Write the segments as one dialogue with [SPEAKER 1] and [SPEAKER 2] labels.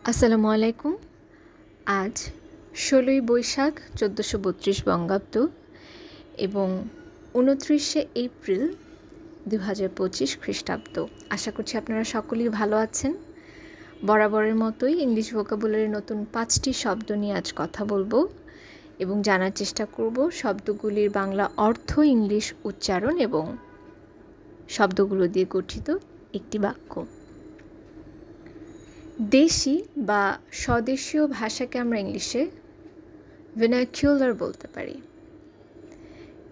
[SPEAKER 1] আসসালামু আলাইকুম। আজ ১৬ই বৈশাখ ১৪৩২ বঙ্গাব্দ এবং ২৯শে এপ্রিল ২০২৫ খ্রিস্টাব্দ। আশা করছি আপনারা সকলেই ভালো আছেন। বরাবরের মতোই ইংলিশ ভোকাবুলারি নতুন ৫টি শব্দ নিয়ে আজ কথা বলবো এবং জানার চেষ্টা করব শব্দগুলির বাংলা অর্থ, ইংলিশ উচ্চারণ এবং শব্দগুলো দিয়ে গঠিত একটি বাক্য। দেশি বা স্বদেশীয় ভাষাকে আমরা ইংলিশে vernacular বলতে পারি।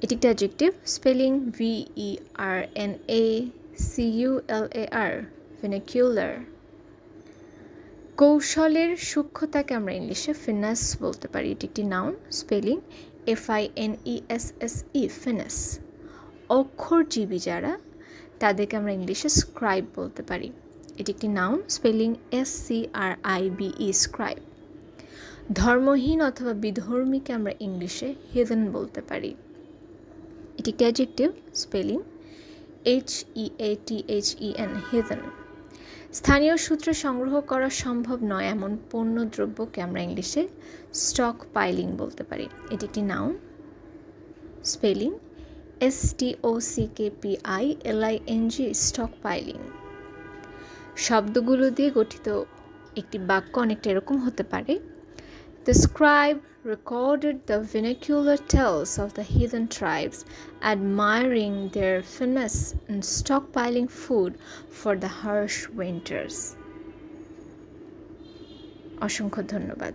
[SPEAKER 1] এটি একটি অ্যাডজেক্টিভ, স্পেলিং VERNACULAR, vernacular। কৌশলের সূক্ষ্মতাকে আমরা ইংলিশে ফিনাস বলতে পারি। এটি একটি নাউন, স্পেলিং FINESSE, ফিনাস। অক্ষরজীবী যারা, তাদেরকে আমরা ইংলিশে স্ক্রাইব বলতে পারি। এটি একটি নাউন, স্পেলিং SCRIBE, স্ক্রাইব। ধর্মহীন অথবা বিধর্মীকে আমরা ইংলিশে হেদেন বলতে পারি। এটি একটি অ্যাডজেক্টিভ, স্পেলিং HEATHEN, হেদেন। স্থানীয় সূত্রে সংগ্রহ করা সম্ভব নয় এমন পণ্য দ্রব্যকে আমরা ইংলিশে স্টক পাইলিং বলতে পারি। এটি একটি noun, spelling STOCKPILING, stock piling. শব্দগুলো দিয়ে গঠিত একটি বাক্য অনেকটা এরকম হতে পারে: The scribe recorded the vernacular tales of the heathen tribes, admiring their finesse in stockpiling food for the harsh winters. অসংখ্য ধন্যবাদ।